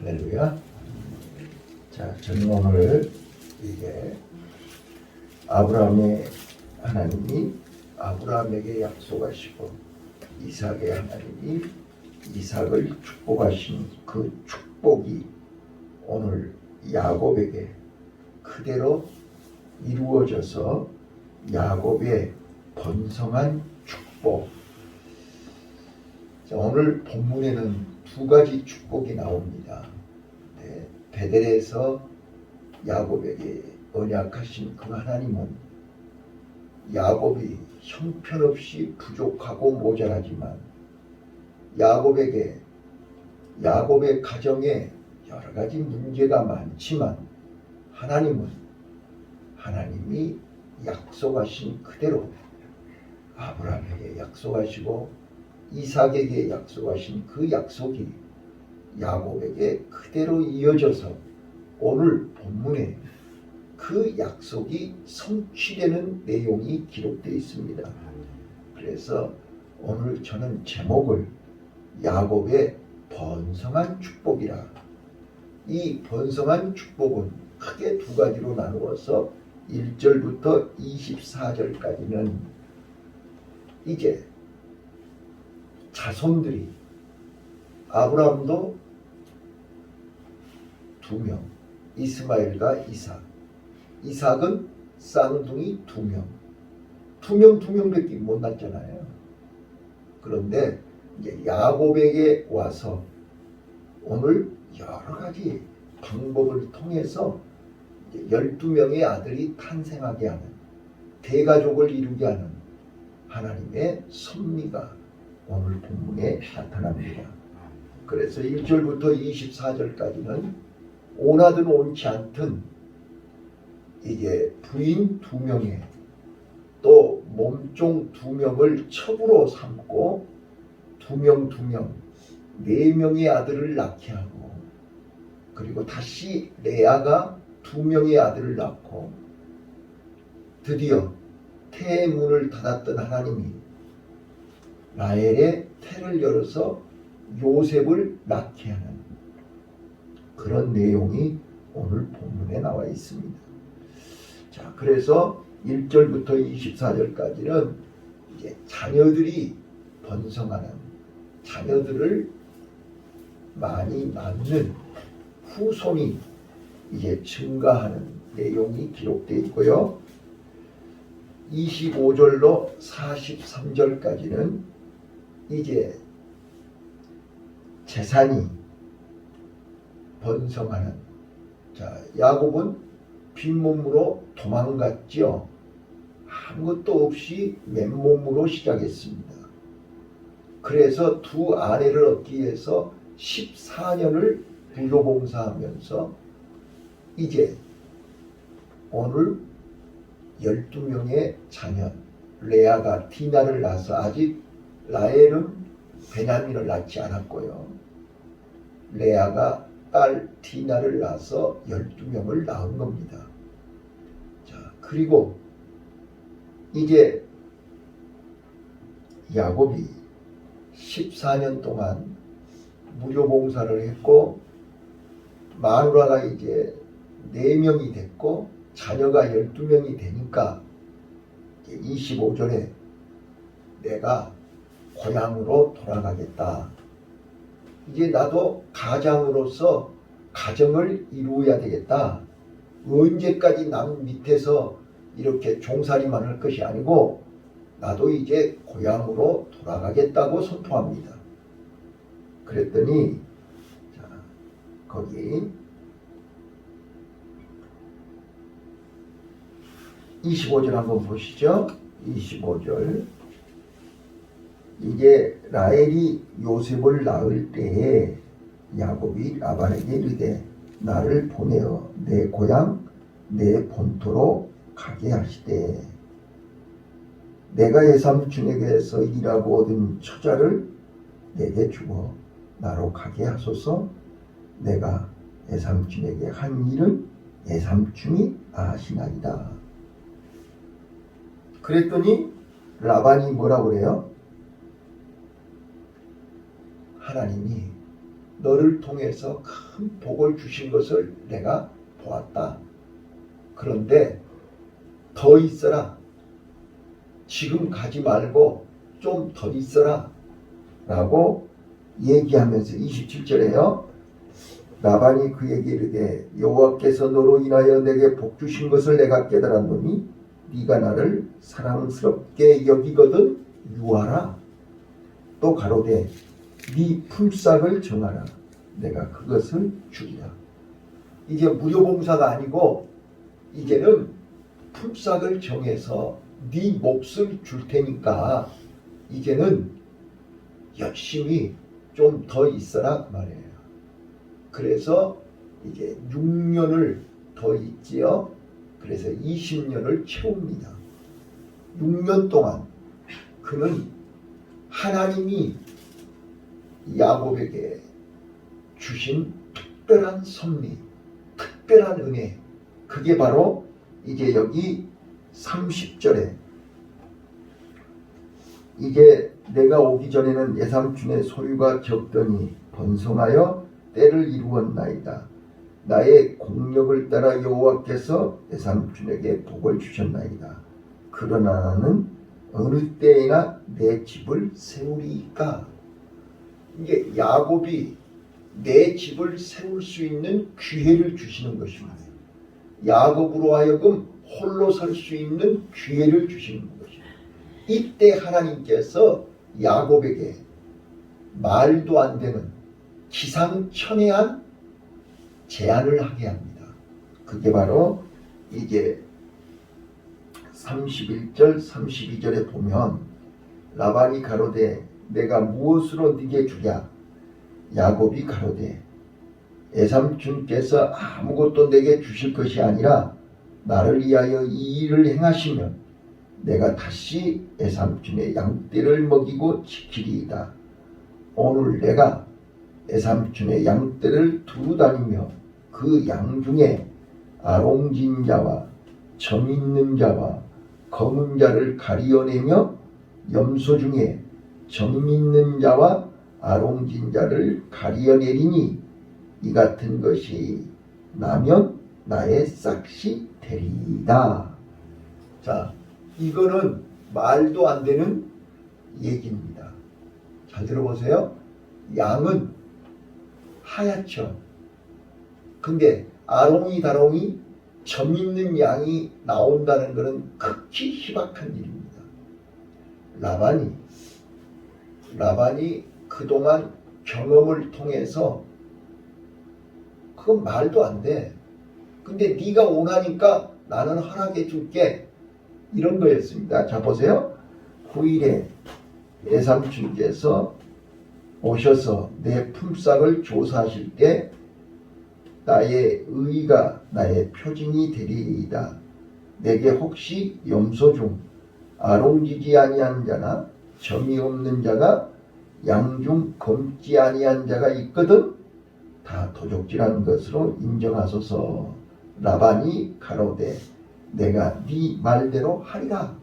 할렐루야. 자, 저는 오늘 이게 아브라함의 하나님이 아브라함에게 약속하시고 이삭의 하나님이 이삭을 축복하신 그 축복이 오늘 야곱에게 그대로 이루어져서 야곱의 번성한 축복. 자, 오늘 본문에는 두 가지 축복이 나옵니다. 네, 베델에서 야곱에게 언약하신 그 하나님은 야곱이 형편없이 부족하고 모자라지만 야곱의 가정에 여러 가지 문제가 많지만 하나님이 약속하신 그대로 아브라함에게 약속하시고 이삭에게 약속하신 그 약속이 야곱에게 그대로 이어져서 오늘 본문에 그 약속이 성취되는 내용이 기록되어 있습니다. 그래서 오늘 저는 제목을 야곱의 번성한 축복이라. 이 번성한 축복은 크게 두 가지로 나누어서 1절부터 24절까지는 이제 자손들이 아브라함도 2명, 이스마엘과 이삭은 쌍둥이 2명, 2명밖에 못 낳잖아요. 그런데 이제 야곱에게 와서 오늘 여러 가지 방법을 통해서 12명의 아들이 탄생하게 하는, 대가족을 이루게 하는 하나님의 섭리가 오늘 본문에 나타납니다. 그래서 1절부터 24절까지는 오나든 옳지 않든 이제 부인 2명에 또 몸종 2명을 첩으로 삼고 2명 4명의 아들을 낳게 하고, 그리고 다시 레아가 2명의 아들을 낳고, 드디어 태의 문을 닫았던 하나님이 라헬의 태를 열어서 요셉을 낳게 하는 그런 내용이 오늘 본문에 나와 있습니다. 자, 그래서 1절부터 24절까지는 이제 자녀들이 번성하는, 자녀들을 많이 낳는 후손이 이제 증가하는 내용이 기록되어 있고요. 25절로 43절까지는 이제 재산이 번성하는. 자, 야곱은 빈몸으로 도망갔지요. 아무것도 없이 맨몸으로 시작했습니다. 그래서 두 아내를 얻기 위해서 14년을 부조봉사하면서 이제 오늘 12명의 자녀, 레아가 디나를 낳아서 아직 라헬은 베냐민을 낳지 않았고요. 레아가 딸 디나를 낳아서 12명을 낳은 겁니다. 자, 그리고 이제 야곱이 14년 동안 무료봉사를 했고, 마누라가 이제 4명이 됐고 자녀가 12명이 되니까 25절에 내가 고향으로 돌아가겠다. 이제 나도 가장으로서 가정을 이루어야 되겠다. 언제까지 남 밑에서 이렇게 종살이만 할 것이 아니고 나도 이제 고향으로 돌아가겠다고 선포합니다. 그랬더니 자, 거기 25절 한번 보시죠. 25절. 이제 라헬이 요셉을 낳을 때에 야곱이 라반에게 이르되 나를 보내어 내 고향 내 본토로 가게 하시되 내가 예삼촌에게서 일하고 얻은 처자를 내게 주어 나로 가게 하소서. 내가 예삼촌에게 한 일은 예삼촌이 아시나이다. 그랬더니 라반이 뭐라고 그래요? 하나님이 너를 통해서 큰 복을 주신 것을 내가 보았다. 그런데 더 있어라. 지금 가지 말고 좀 더 있어라. 라고 얘기하면서 27절에요. 라반이 그에게 이르되 여호와께서 너로 인하여 내게 복 주신 것을 내가 깨달았노니 네가 나를 사랑스럽게 여기거든 유하라. 또 가로되 네 품삯을 정하라. 내가 그것을 주리라. 이게 무료봉사가 아니고 이제는 품삯을 정해서 네 몫을 줄 테니까 이제는 열심히 좀 더 있어라 그 말이에요. 그래서 이제 6년을 더 있지요. 그래서 20년을 채웁니다. 6년 동안 그는 하나님이 야곱에게 주신 특별한 섭리, 특별한 은혜, 그게 바로 이제 여기 30절에 이제 내가 오기 전에는 예삼촌의 소유가 적더니 번성하여 때를 이루었나이다. 나의 공력을 따라 여호와께서 예삼촌에게 복을 주셨나이다. 그러나 나는 어느 때에나 내 집을 세우리이까. 이게 야곱이 내 집을 세울 수 있는 기회를 주시는 것입니다. 야곱으로 하여금 홀로 설 수 있는 기회를 주시는 것입니다. 이때 하나님께서 야곱에게 말도 안 되는 기상천외한 제안을 하게 합니다. 그게 바로 이제 31절 32절에 보면 라반이 가로되 내가 무엇으로 네게 주랴. 야곱이 가로되 애삼촌께서 아무것도 내게 주실 것이 아니라 나를 위하여 이 일을 행하시면 내가 다시 애삼촌의 양떼를 먹이고 지키리이다. 오늘 내가 애삼촌의 양떼를 두루 다니며 그 양 중에 아롱진 자와 점 있는 자와 검은 자를 가리어내며 염소 중에 점 있는 자와 아롱진 자를 가리어내리니 이 같은 것이 나면 나의 싹이 되리이다. 자, 이거는 말도 안 되는 얘기입니다. 잘 들어보세요. 양은 하얗죠. 근데 아롱이 다롱이 점 있는 양이 나온다는 것은 극히 희박한 일입니다. 라반이 그동안 경험을 통해서 그건 말도 안 돼. 근데 네가 원하니까 나는 허락해 줄게. 이런 거였습니다. 자, 보세요. 9일에 예삼촌께서 오셔서 내 품삯을 조사하실 때 나의 의가 나의 표징이 되리이다. 내게 혹시 염소 중 아롱지지 아니한 자나 점이 없는 자가 양 중 검지 아니한 자가 있거든 다 도적질한 것으로 인정하소서. 라반이 가로되 내가 네 말대로 하리라.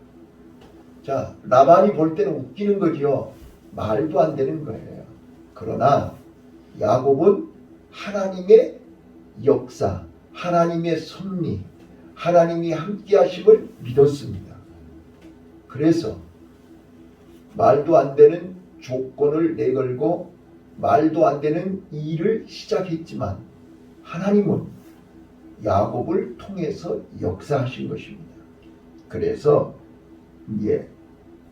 자, 라반이 볼 때는 웃기는 거지요. 말도 안 되는 거예요. 그러나 야곱은 하나님의 역사, 하나님의 섭리, 하나님이 함께 하심을 믿었습니다. 그래서 말도 안 되는 조건을 내걸고 말도 안 되는 일을 시작했지만 하나님은 야곱을 통해서 역사하신 것입니다. 그래서 이제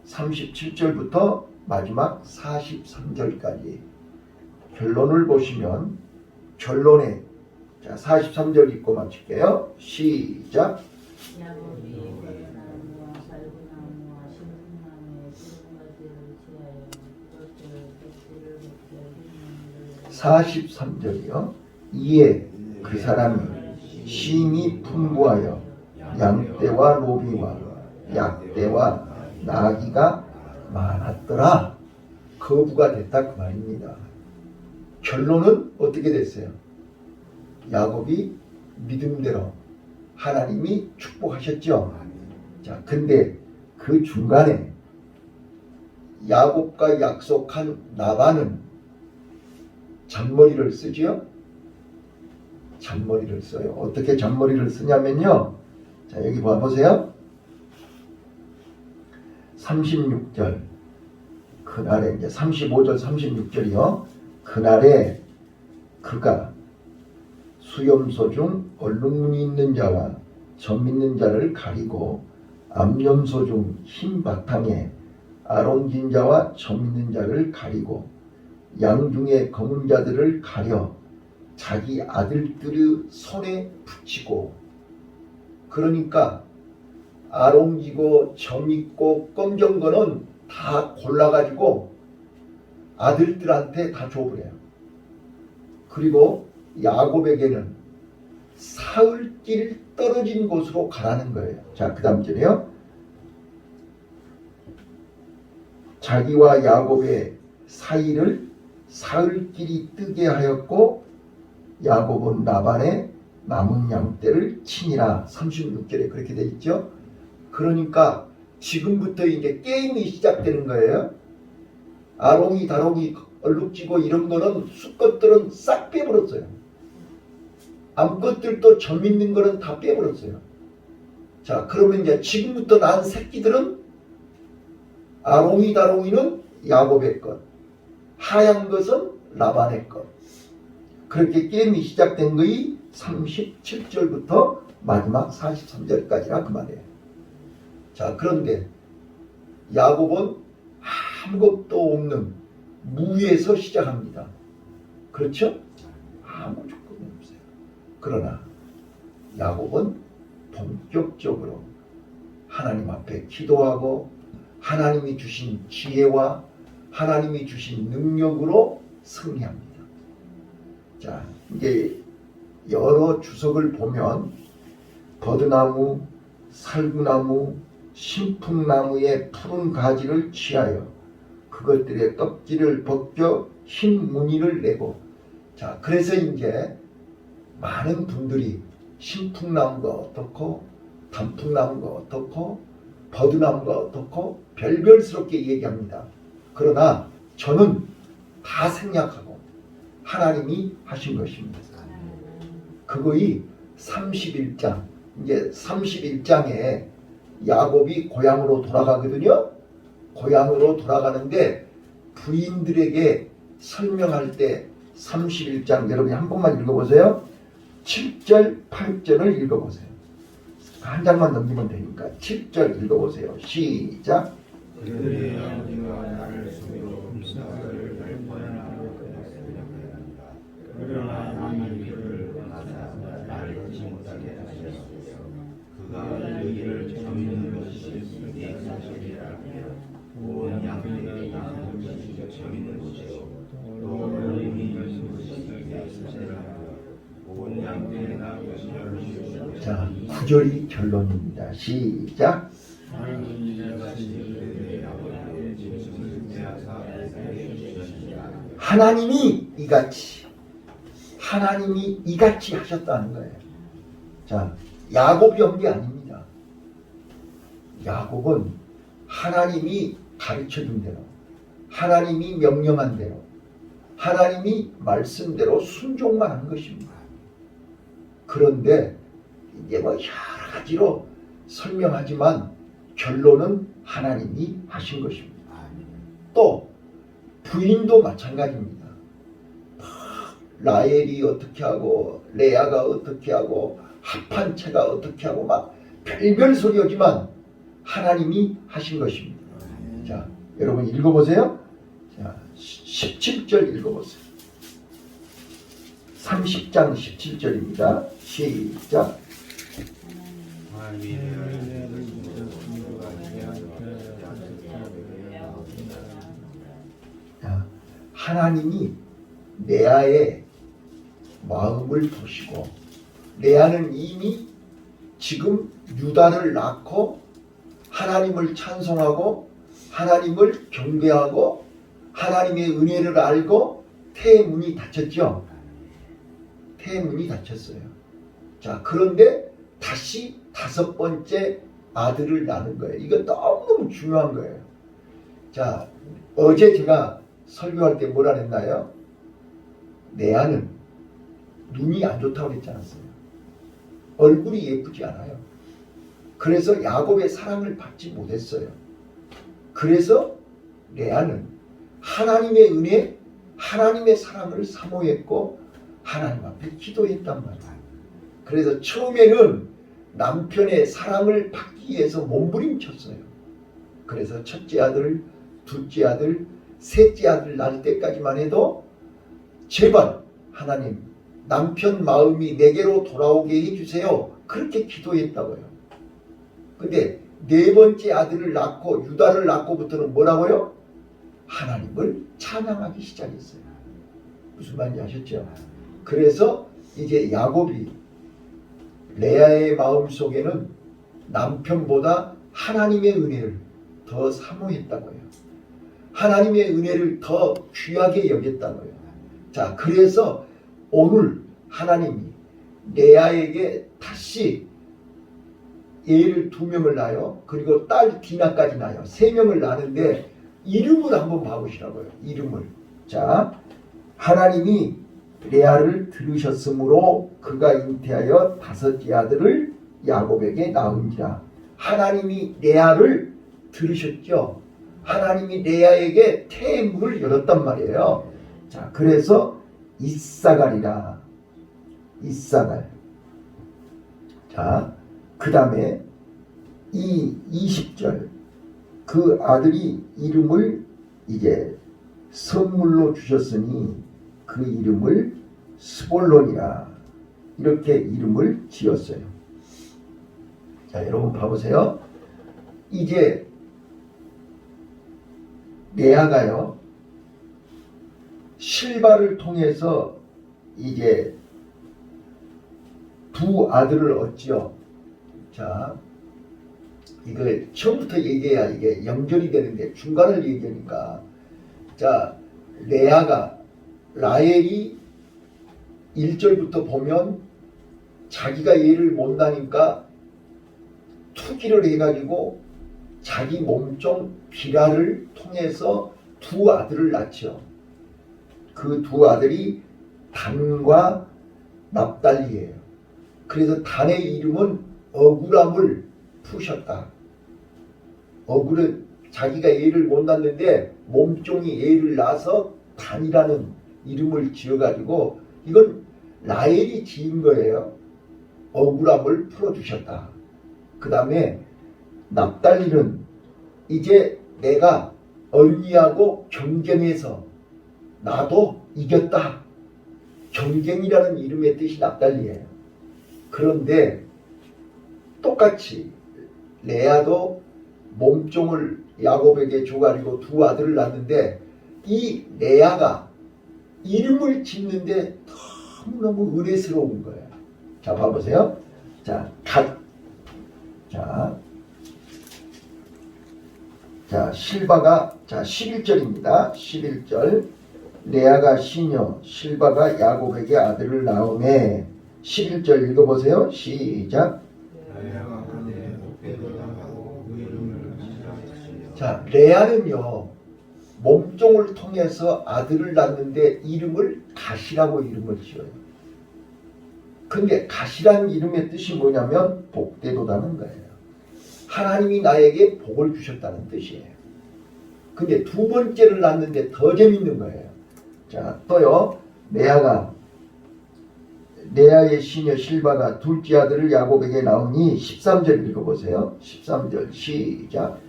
37절부터 마지막 43절까지 결론을 보시면 결론에 자 43절 읽고 마칠게요. 시작. 야곱이 나무와 살구나무와 신풍나무의 푸른 가지를 취하여 그것을 백지를 벗겨 43절이요. 이에 그 사람이 심히 풍부하여 양떼와 노비와 약떼와 나귀가 많았더라. 거부가 됐다 그 말입니다. 결론은 어떻게 됐어요? 야곱이 믿음대로 하나님이 축복하셨죠. 자, 근데 그 중간에 야곱과 약속한 라반은 잔머리를 쓰지요. 잔머리를 써요. 어떻게 잔머리를 쓰냐면요. 자, 여기 봐보세요. 36절. 그날에 이제 35절 36절이요. 그날에 그가 수염소 중 얼룩무늬 있는 자와 점 있는 자를 가리고 암염소 중 흰 바탕에 아롱진 자와 점 있는 자를 가리고 양 중에 검은 자들을 가려 자기 아들들의 손에 붙이고, 그러니까 아롱지고 점 있고 검정 거는 다 골라가지고 아들들한테 다 줘버려요. 그리고 야곱에게는 사흘길 떨어진 곳으로 가라는 거예요. 자, 그 다음 절에요. 자기와 야곱의 사이를 사흘길이 뜨게 하였고 야곱은 라반의 남은 양떼를 치니라. 36절에 그렇게 돼 있죠. 그러니까 지금부터 이제 게임이 시작되는 거예요. 아롱이 다롱이 얼룩지고 이런 거는 수컷들은 싹 빼버렸어요. 암컷들도 점 있는 거는 다 빼버렸어요. 자, 그러면 이제 지금부터 난 새끼들은 아롱이 다롱이는 야곱의 것, 하얀 것은 라반의 것. 그렇게 게임이 시작된 거이 37절부터 마지막 43절까지라 그 말이에요. 자, 그런데 야곱은 아무것도 없는 무에서 시작합니다. 그렇죠? 아무 조건이 없어요. 그러나 야곱은 본격적으로 하나님 앞에 기도하고 하나님이 주신 지혜와 하나님이 주신 능력으로 승리합니다. 자, 이제 여러 주석을 보면 버드나무, 살구나무, 신풍나무의 푸른 가지를 취하여 그것들의 껍질을 벗겨 흰 무늬를 내고, 자, 그래서 이제 많은 분들이 신풍나무가 어떻고 단풍나무가 어떻고 버드나무가 어떻고 별별스럽게 얘기합니다. 그러나 저는 다 생략하고 하나님이 하신 것입니다. 그거이 31장, 이제 31장에 야곱이 고향으로 돌아가거든요. 고향으로 돌아가는데 부인들에게 설명할 때 31장 여러분이 한 번만 읽어보세요. 7절, 8절을 읽어보세요. 한 장만 넘기면 되니까 7절 읽어보세요. 시작. 그들의 아버지가 나를 속이로 음사를 날 뻔하고 생각하였다. 그러나 하나님이 그를 떠나사 나를 잊지 못하게 하셨으며 그가 여기를 점있는 것이 내 사실이라 온 양떼의 양은 것이 점있는 곳이요 또 얼음이 있는 것이 내 사실이라 온 양떼의 나 것이 얼음이. 자, 9절이 결론입니다. 시작. 하나님이 이같이 하셨다는 거예요. 자, 야곱이 한 게 아닙니다. 야곱은 하나님이 가르쳐준 대로, 하나님이 명령한 대로, 하나님이 말씀대로 순종만 한 것입니다. 그런데 이제 뭐 여러 가지로 설명하지만 결론은 하나님이 하신 것입니다. 또 부인도 마찬가지입니다. 라헬이 어떻게 하고 레아가 어떻게 하고 합한채가 어떻게 하고 막 별별 소리였지만 하나님이 하신 것입니다. 자, 여러분 읽어보세요. 자, 17절 읽어보세요. 30장 17절입니다. 시작. 자, 하나님이 레아의 마음을 보시고, 레아는 이미 지금 유다를 낳고 하나님을 찬송하고 하나님을 경배하고 하나님의 은혜를 알고 태문이 닫혔죠. 태문이 닫혔어요. 자, 그런데 다시 5번째 아들을 낳는 거예요. 이거 너무너무 중요한 거예요. 자, 어제 제가 설교할 때 뭐라 했나요? 레아는 눈이 안 좋다고 그랬지 않았어요? 얼굴이 예쁘지 않아요. 그래서 야곱의 사랑을 받지 못했어요. 그래서 레아는 하나님의 은혜, 하나님의 사랑을 사모했고 하나님 앞에 기도했단 말이에요. 그래서 처음에는 남편의 사랑을 받기 위해서 몸부림쳤어요. 그래서 첫째 아들, 둘째 아들, 셋째 아들 낳을 때까지만 해도 제발 하나님 남편 마음이 내게로 돌아오게 해주세요. 그렇게 기도했다고요. 근데 네 번째 아들을 낳고 유다를 낳고부터는 뭐라고요? 하나님을 찬양하기 시작했어요. 무슨 말인지 아셨죠? 그래서 이제 야곱이 레아의 마음속에는 남편보다 하나님의 은혜를 더 사모했다고요. 하나님의 은혜를 더 귀하게 여겼다고요. 자, 그래서 오늘 하나님이 레아에게 다시 애를 2명을 낳아요. 그리고 딸 디나까지 낳아요. 3명을 낳는데 이름을 한번 봐보시라고요. 이름을. 자, 하나님이 레아를 들으셨으므로 그가 잉태하여 5째 아들을 야곱에게 낳은지라. 하나님이 레아를 들으셨죠. 하나님이 레아에게 태문을 열었단 말이에요. 자, 그래서 이사갈이라. 이사갈. 자, 그 다음에 이 20절 그 아들이 이름을 이제 선물로 주셨으니 그 이름을 스볼론이라 이렇게 이름을 지었어요. 자, 여러분 봐보세요. 이제 레아가요 실바를 통해서 이제 2 아들을 얻죠. 자, 이걸 처음부터 얘기해야 이게 연결이 되는데 중간을 얘기하니까, 자, 레아가 라헬이 1절부터 보면 자기가 얘를 못 나니까 투기를 해가지고 자기 몸종 비라를 통해서 2 아들을 낳죠. 그 2 아들이 단과 납달리예요. 그래서 단의 이름은 억울함을 푸셨다. 억울은 자기가 얘를 못 낳는데 몸종이 얘를 낳아서 단이라는 이름을 지어가지고 이건 라헬이 지은 거예요. 억울함을 풀어주셨다. 그 다음에 납달리는 이제 내가 언니하고 경쟁해서 나도 이겼다. 경쟁이라는 이름의 뜻이 납달리예요. 그런데 똑같이 레아도 몸종을 야곱에게 줘가지고 2 아들을 낳는데 이 레아가 이름을 짓는데 너무너무 의뢰스러운 거예요. 자, 봐보세요. 자, 실바가, 자, 11절입니다. 11절. 레아가 시녀, 실바가 야곱에게 아들을 낳음에 11절 읽어보세요. 시작. 자, 레아는요 몸종을 통해서 아들을 낳는데 이름을 갓이라고 이름을 지어요. 근데 갓이라는 이름의 뜻이 뭐냐면 복되도다는 거예요. 하나님이 나에게 복을 주셨다는 뜻이에요. 근데 2 번째를 낳는데 더 재밌는 거예요. 자, 또요. 레아의 시녀 실바가 2째 아들을 야곱에게 낳으니 13절 읽어보세요. 13절 시작.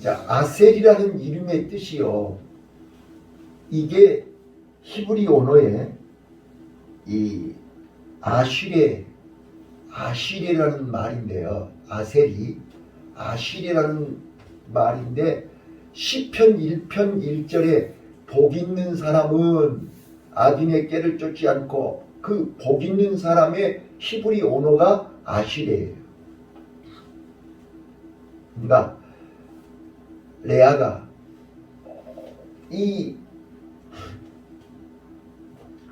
자, 아셀이라는 이름의 뜻이요. 이게 히브리 언어에 이 아쉬레라는 말인데요. 아쉬레라는 말인데 시편 1편 1절에 복 있는 사람은 아딘의 꾀를 쫓지 않고 그 복 있는 사람의 히브리 언어가 아쉬레예요. 그러니까 레아가 이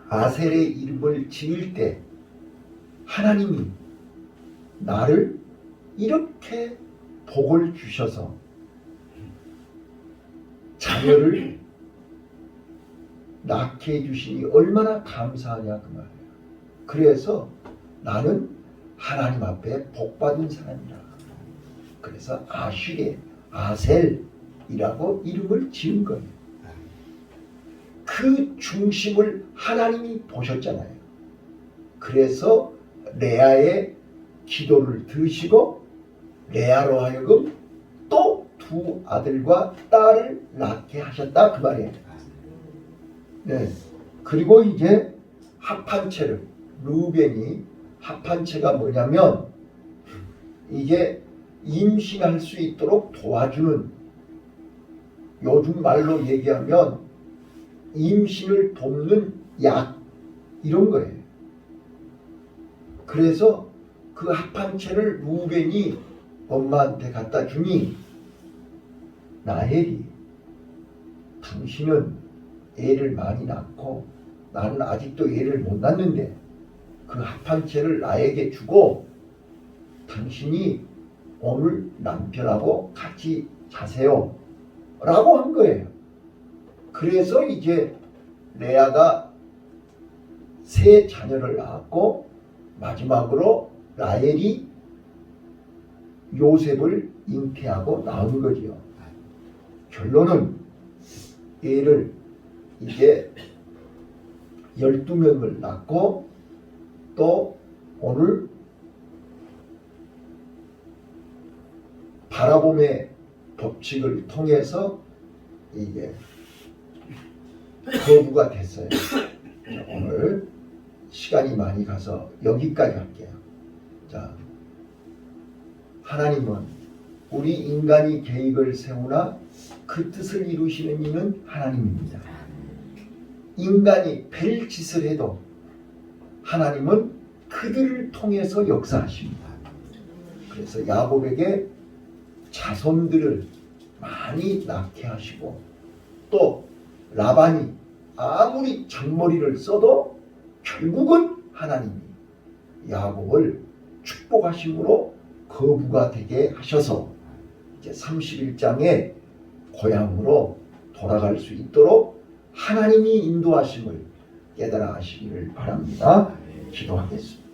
아셀의 이름을 지을 때 하나님이 나를 이렇게 복을 주셔서 자녀를 낳게 해주시니 얼마나 감사하냐 그 말이에요. 그래서 나는 하나님 앞에 복받은 사람이라. 그래서 아슈레, 아셀이라고 이름을 지은 거예요. 그 중심을 하나님이 보셨잖아요. 그래서 레아의 기도를 들으시고 레아로 하여금 또 두 아들과 딸을 낳게 하셨다 그 말이에요. 네. 그리고 이제 합한체를 루벤이 합한체가 뭐냐면 이게 임신할 수 있도록 도와주는, 요즘 말로 얘기하면 임신을 돕는 약 이런 거예요. 그래서 그 합한체를 루벤이 엄마한테 갖다 주니 라헬이 당신은 애를 많이 낳고 나는 아직도 애를 못 낳는데 그 합한체를 나에게 주고 당신이 오늘 남편하고 같이 자세요 라고 한 거예요. 그래서 이제 레아가 세 자녀를 낳았고 마지막으로 라헬이 요셉을 잉태하고 낳은 거지요. 결론은 애를 이제 12명을 낳고 또 오늘 바라봄의 법칙을 통해서 이게 거부가 됐어요. 자, 오늘 시간이 많이 가서 여기까지 할게요. 자, 하나님은 우리 인간이 계획을 세우나 그 뜻을 이루시는 이는 하나님입니다. 인간이 별짓을 해도 하나님은 그들을 통해서 역사하십니다. 그래서 야곱에게 자손들을 많이 낳게 하시고 또 라반이 아무리 잔머리를 써도 결국은 하나님이 야곱을 축복하심으로 거부가 되게 하셔서 이제 31장에 고향으로 돌아갈 수 있도록 하나님이 인도하심을 깨달아 하시기를 바랍니다. 기도하겠습니다.